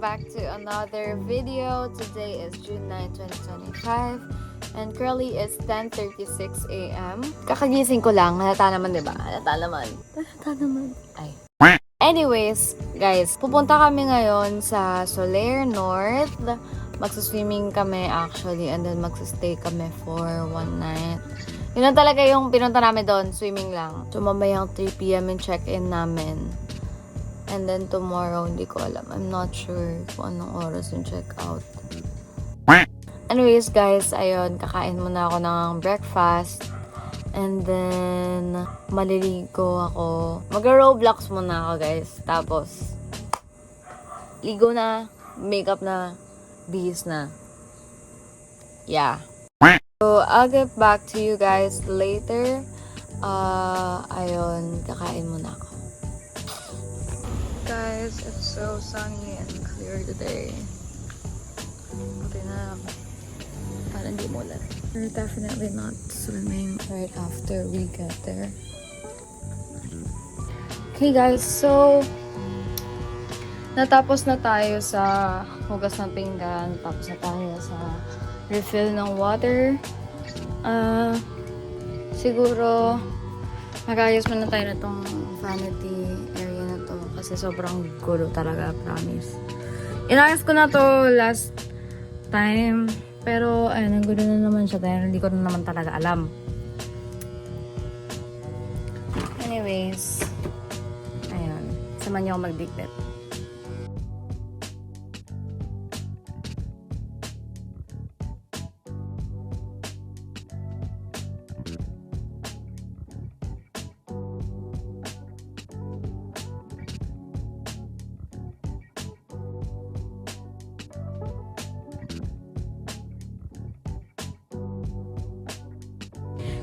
back to another video. Today is June 9, 2025 and currently it's 10:36 a.m. Kakagising ko lang. Halata naman, diba? Halata naman. Ay. Anyways, guys, pupunta kami ngayon sa Solaire North. Magsuswimming kami actually and then magsustay kami for one night. Yun lang talaga yung pinunta namin doon, swimming lang. So mamayang 3 p.m. yung check-in namin. And then tomorrow, hindi ko alam. I'm not sure kung anong oras yung check-out. Anyways, guys, ayun, kakain muna ako ng breakfast. And then, maliligo ako. Mag-Roblox muna ako, guys. Tapos, ligo na, makeup na, bihis na. Yeah. So, I'll get back to you guys later. Ayun, kakain muna ako. Guys, it's so sunny and clear today. Okay na lang. Parang di mo ulan. We're definitely not swimming right after we get there. Okay guys, so natapos na tayo sa hugas ng pinggan. Tapos na tayo sa refill ng water. Siguro mag-ayos muna tayo na itong vanity area na to kasi sobrang gulo talaga, promise. Inayos ko na to last time pero ayun, ang gulo na naman siya dahil hindi ko na naman talaga alam. Anyways, ayun, samahan niyo ako magdikbit.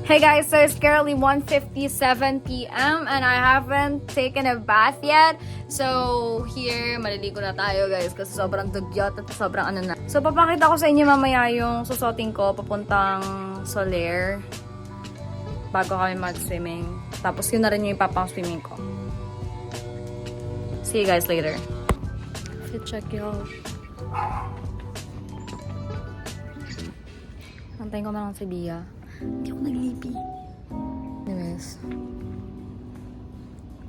Hey guys, so it's currently 1:57 p.m. and I haven't taken a bath yet. So here, maliligo na tayo guys kasi sobrang dugyot at sobrang ano na. So papakita ko sa inyo mamaya yung susuotin ko papuntang Solaire bago kami mag-swimming. Tapos yun na rin yung ipapang-swimming ko. See you guys later. Fit check y'all. Antayin ko na lang si Bia. Hindi ako naglipi. Anyways.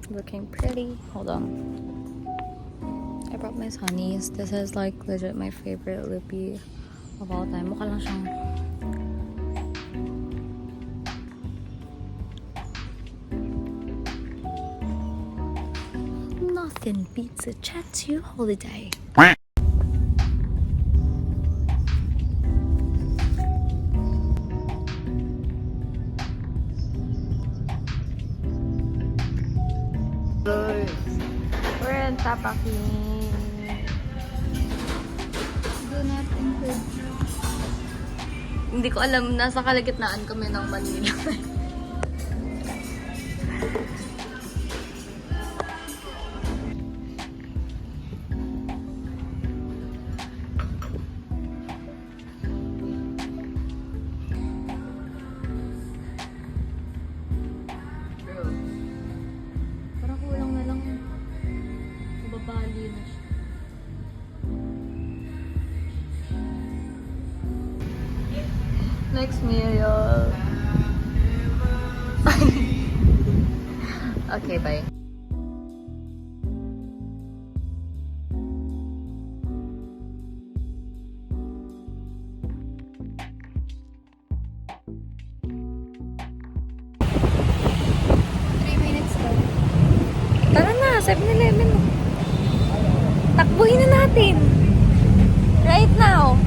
Looking pretty. Hold on. I brought my Honeys. This is like legit my favorite lippy of all time. Mukha lang siyang... Nothing beats a tattoo holiday. We're in Tapaki. Do not include. Hindi ko alam, nasa kalagitnaan kami ng Manila. Next meal, y'all. Okay, bye. Tara na, 7-Eleven. Takbuhin na natin. Right now.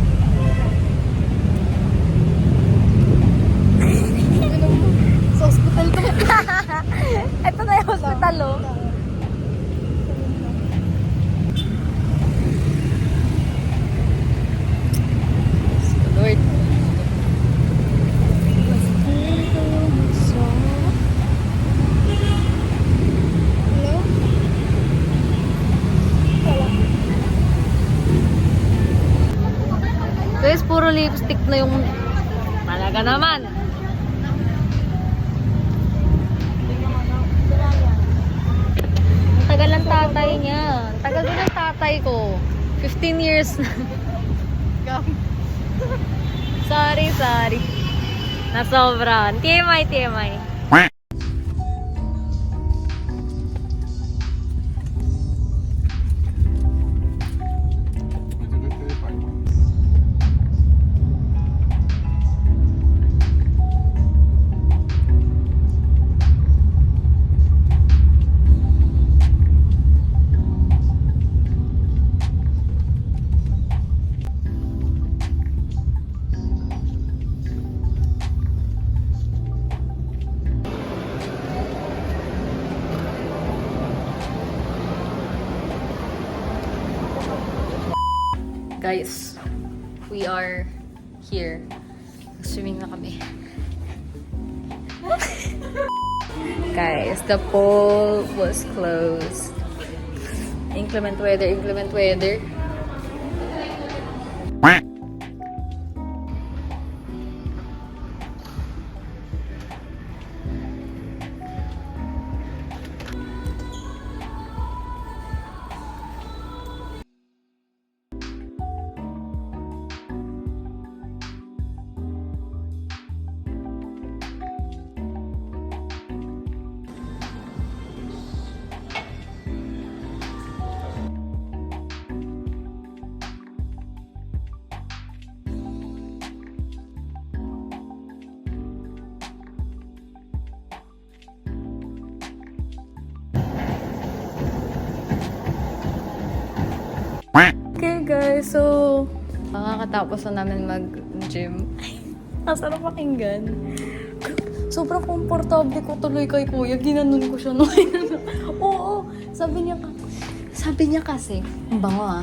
Sa hospital ko. Ito na yung hospital, oh. Lord. Hello? Guys, puro lipstick na yung talaga naman. Tagal ng tatay niya. Tagal din ng tatay ko. 15 years na. Sorry. Nasobran. TMI. Guys, we are here. Swimming na kami. Guys, the pool was closed. Inclement weather. Okay guys, so makakatapos na namin mag-gym. Masarap pakinggan. Sobrang komportable ko tuloy kay kuya. Ginanon ko siya nung Oo, sabi niya kasi, ang bango ah.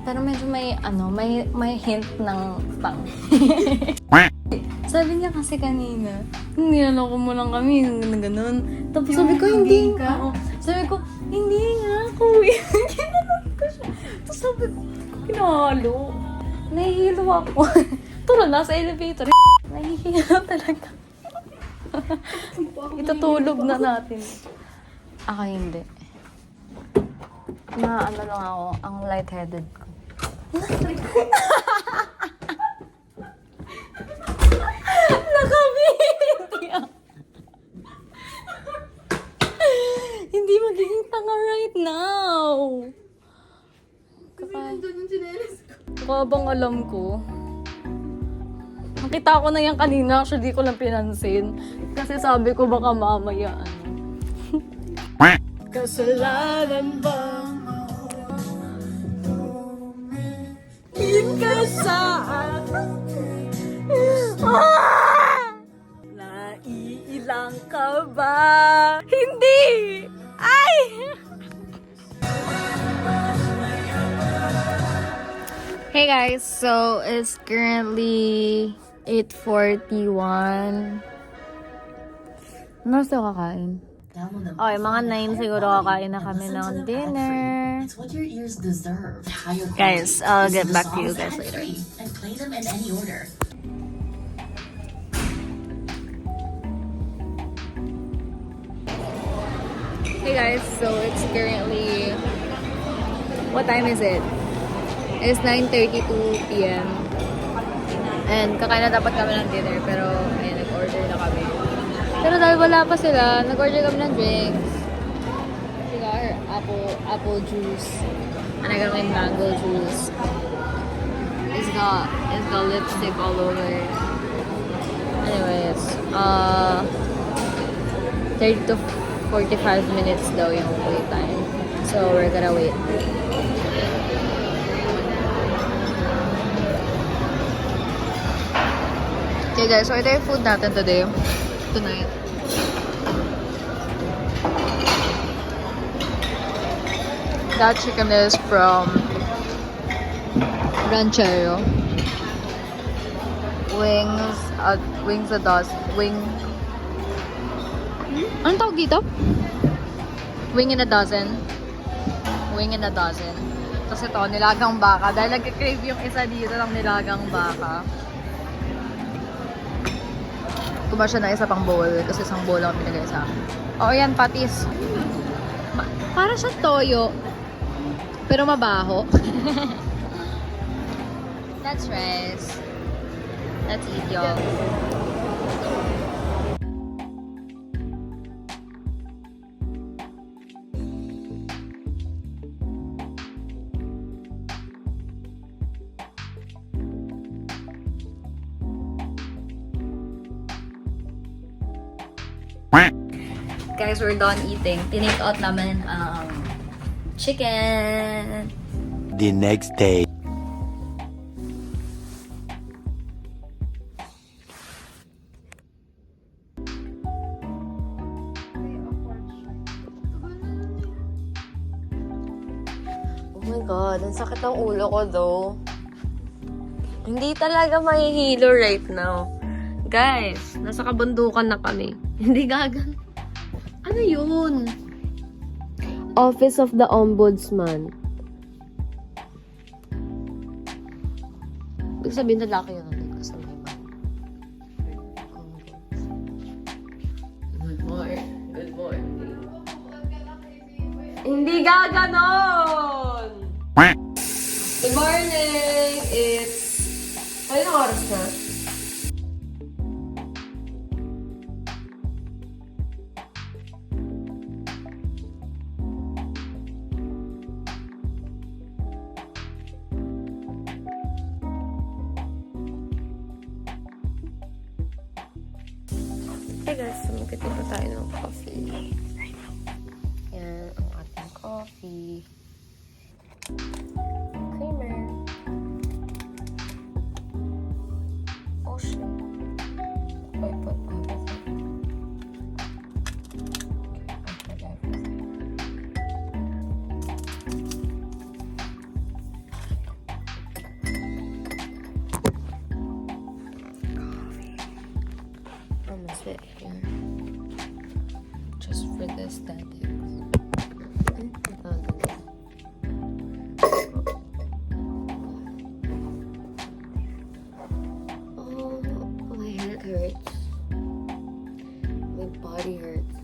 Pero medyo may hint ng pang. Sabi niya kasi kanina, niloloko mo lang kami, ganun. Tapos sabi ko, hindi nga. Sabi ko, hindi nga, kuya. Ginanon ko siya. Tapos sabi ko, pinahalo. Nahihilo ako. Turo, nasa elevator. Nahihilo talaga. Itutulog na natin. Ako hindi. Ano lang ako, ang lightheaded ko. Nakabiti ako. Hindi magiging tanga right now. Kabang alam ko. Nakita ko na yan kanina. Actually, di ko lang pinansin. Kasi sabi ko baka mamaya kasalanan ba? Ka sa naiilang ka ba? Hindi! Ay! Hey guys, so it's currently 8:41. Ano sa kakain? Okay, mga 9 siguro kakain na kami ng dinner. It's what your ears deserve. Guys, I'll get back to you guys later. And play them in any order. Hey guys, so it's currently... What time is it? It's 9:32 p.m. And kakain na dapat kami ng dinner, pero ayun, nag-order na kami. Pero dahil wala pa sila, nag-order kami ng drinks. Cigar, apple juice. And I got my mango juice. It's got lipstick all over. Anyways, 30 to 45 minutes daw yung wait time. So we're gonna wait. Okay guys, so ito yung food natin tonight. That chicken is from Ranchero. Wings a dozen. Anong tawag dito? Wing in a dozen. Tapos ito, nilagang baka. Dahil nag-crave yung isa dito ng nilagang baka. Kuha siya na isa pang bowl kasi isang bowl lang pinagay sa akin. Oo yan, patis. Para sa toyo, pero mabaho. That's rice. Let's eat, y'all. Guys, we're done eating. Tinake out namin ang chicken. The next day. Oh my God, ang sakit ng ulo ko though. Hindi talaga mahihilo right now. Guys, nasa kabundukan na kami. Hindi gagan. Ano yun? Office of the Ombudsman. Ibig sabihin na laki yun. Kasi may man. Good morning. Good morning. Hindi gaganon! Good morning! It's... Ano oras na? Hey guys, magkatipo tayo ng coffee. Yan ang ating coffee. Creamer. Oh shit. I put everything. I put everything. I'm gonna sit here just for the aesthetics. Oh, my head hurts. My body hurts.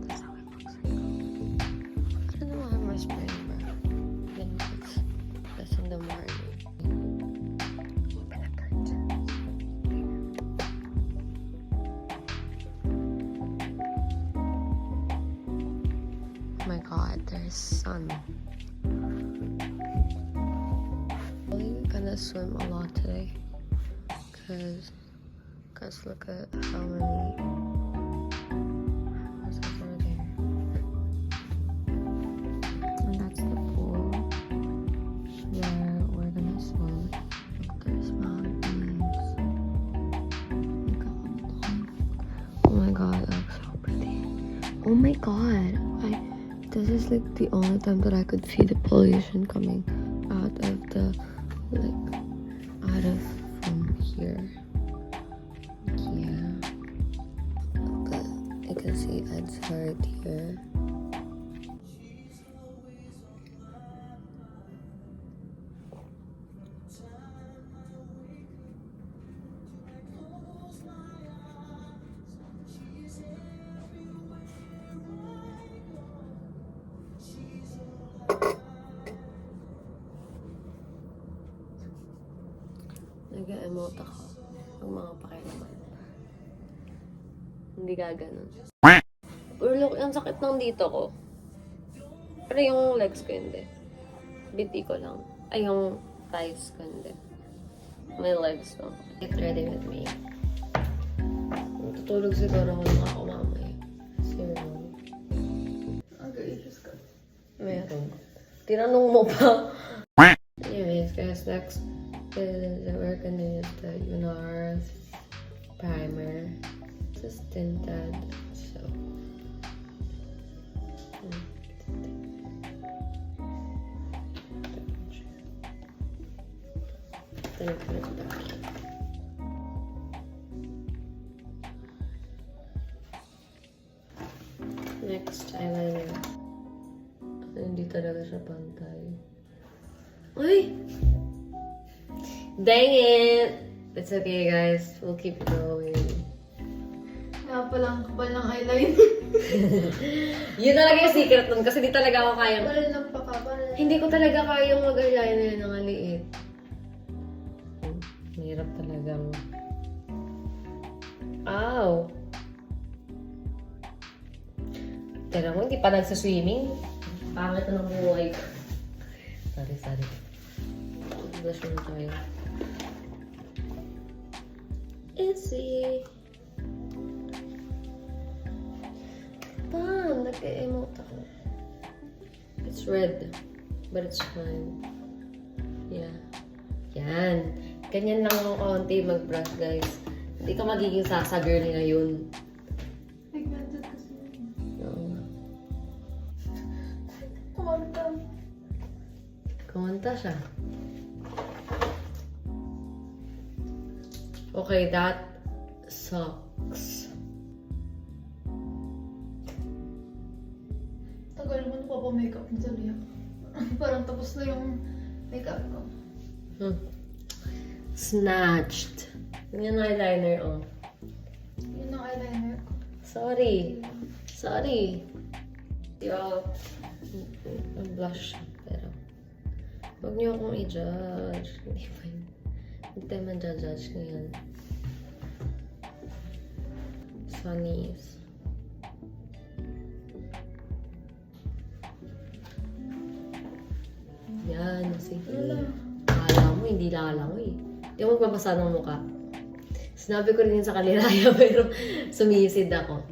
That's how it looks like. I don't know why I'm whispering, bro. Then that's in the morning. Open the curtains. Oh my God, there's sun. I'm gonna swim a lot today, cause look at how many. What's over there? And that's the pool where we're gonna swim. Look, there's mountains. Oh my God, that looks so pretty. Oh my God, this is like the only time that I could see the pollution coming out of from here. Yeah. But I can see Ed's heart here. Nag-emote ako ng mga pakilaman. Hindi gaganon. Pero look, ang sakit ng dito ko. Pero yung legs ko hindi. Biti ko lang. Ay, yung thighs ko hindi. My legs ko. Get ready with me. Tutulog siguro ako ng ako mamaya. Seriously. Okay, just go. Meron. Tinanong mo pa. Anyways, guys, next is we're gonna use the Unars primer. This is tinted, so then I'm gonna put that. Next, eyeliner. Hindi talaga siya pantay. Ay! Dang it! It's okay, guys. We'll keep going. Kaya palang kapal ng eyeliner. Yun talaga yung secret nun kasi di talaga ako kayang... Kapal ng pakapal. Hindi ko talaga kayang mag-eyeliner ng maliit. talagang... Ow! Tira mo, hindi pa nagsaswimming. Pangit na ng buhay ko. Sorry. Blush mo tayo. Easy. Nag-emote ako. It's red. But it's fine. Yeah. Yan. Ganyan lang ng konti mag-brush, guys. Hindi ka magiging sasa girl ngayon. Pigmented kasi. No. Kumanta. Kumanta siya. Okay, that sucks. Tagal naman pa pa makeup ni Talia. Parang tapos na yung makeup ko. Snatched. Yung eyeliner, oh. Yun ang eyeliner ko. Sorry. Yo. Ang blush. Pero, huwag niyo akong i-judge. Hindi tayo man-judge ngayon. Sunnies. Yan, sige. Akala mo, hindi lalangoy. Hindi ako magbabasa ng mukha. Sinabi ko rin yun sa kaliraya, pero sumisid ako.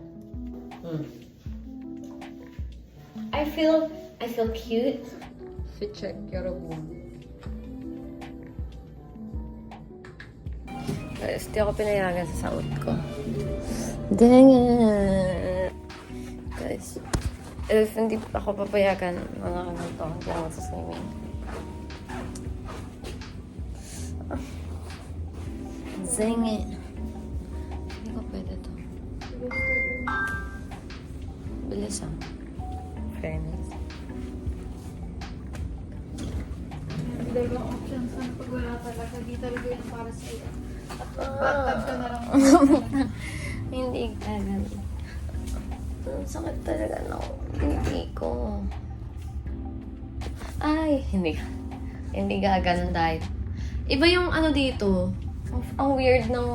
I feel cute. Fit check, 여러분. Guys, di ako pinayagan sa saot ko. Dang it! Guys, if hindi ako papayagan, mga ganito, hindi ako sa swimming. Dang it! Hindi ko pwede to. Bilis ah. Fairness. Dalawang options na pag wala talaga. Di talaga yun para sa iyo. Bathtub ka na lang. Hindi ganun. Ang sakit talaga ng hindi ko. Ay, hindi gaganon dahil. Iba yung ano dito. Ang weird ng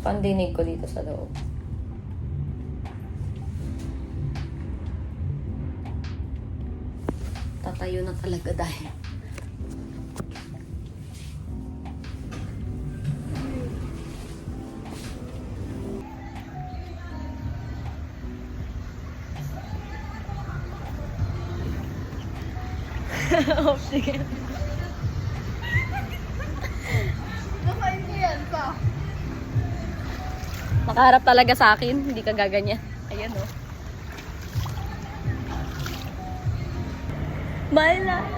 pandinig ko dito sa loob. Tatayo na talaga dahil. Oh, sige. Nakain ko yan pa. Makaharap talaga sa akin, hindi ka gaganyan. Ayan o. My life.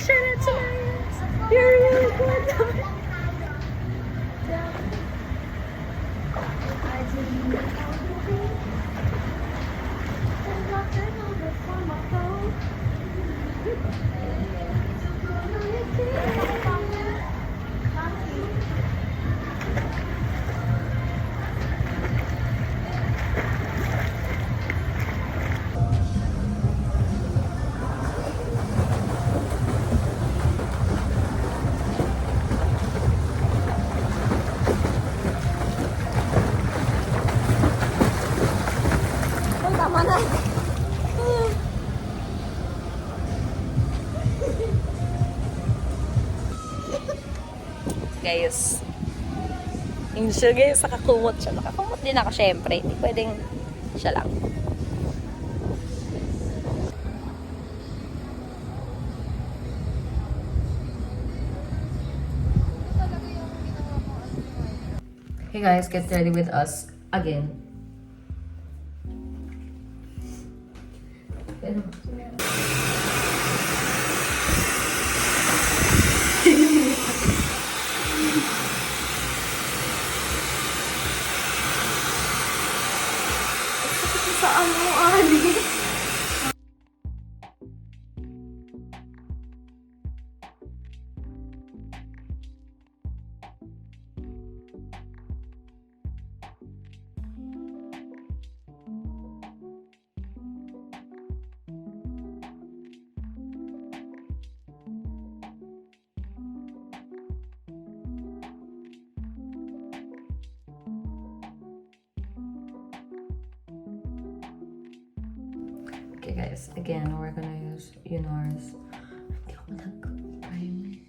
Shout out to Lions. You're really good. Tama na. Guys. Hindi siya guys, nakakumot siya. Nakakumot din ako syempre. Hindi pwedeng siya lang. Hey guys, get ready with us again. Pero, Saan mo, Ali? Okay guys, again, we're gonna use Unars. Hindi ako nag-primer.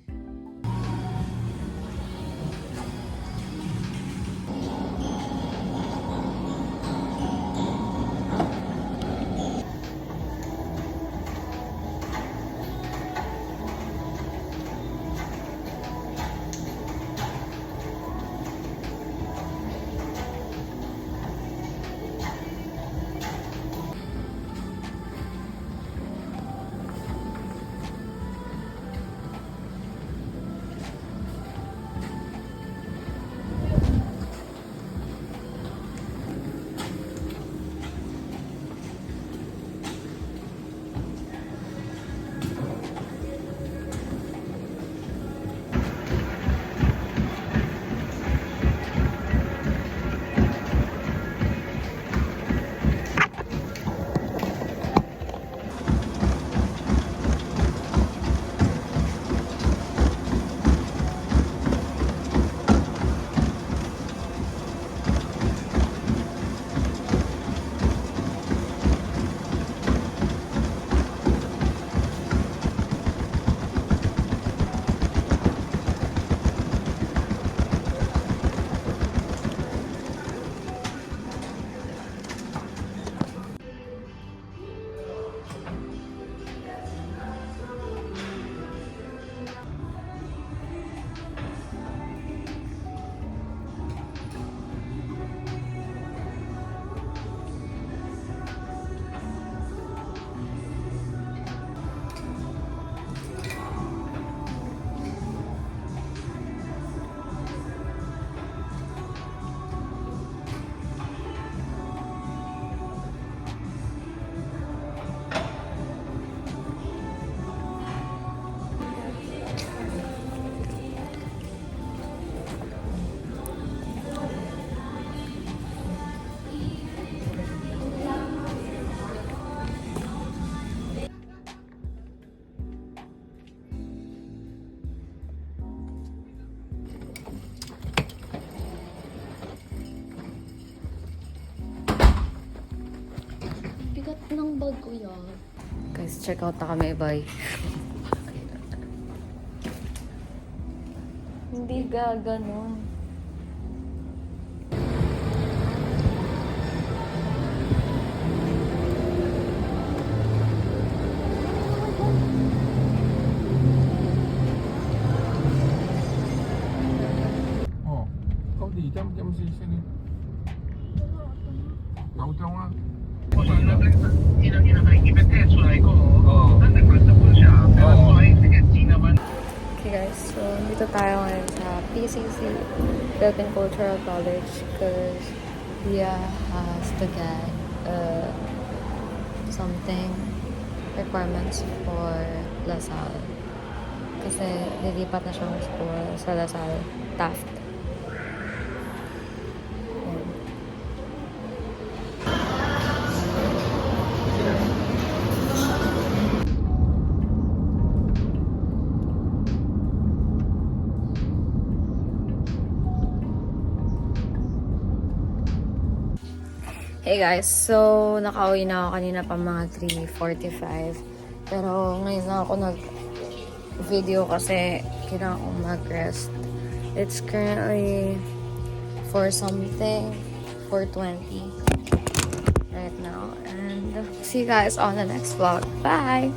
Bigat ng bag ko yan. Guys, check out na kami, bye. Hindi gaganon. 어, 거기 이점점 수 있으니 나오잖아. Okay guys, so dito tayo ngayon sa PCC, Philippine Cultural College, because Dia has to get something requirements for LaSalle. Kasi lilipat na siyang school sa LaSalle, Taft. Yan. Hey guys, so nakauwi na ako kanina pa mga 3:45. Pero ngayon na ako nag-video kasi kailangan kong mag-rest. It's currently 4 something, 4:20 right now. And see you guys on the next vlog. Bye!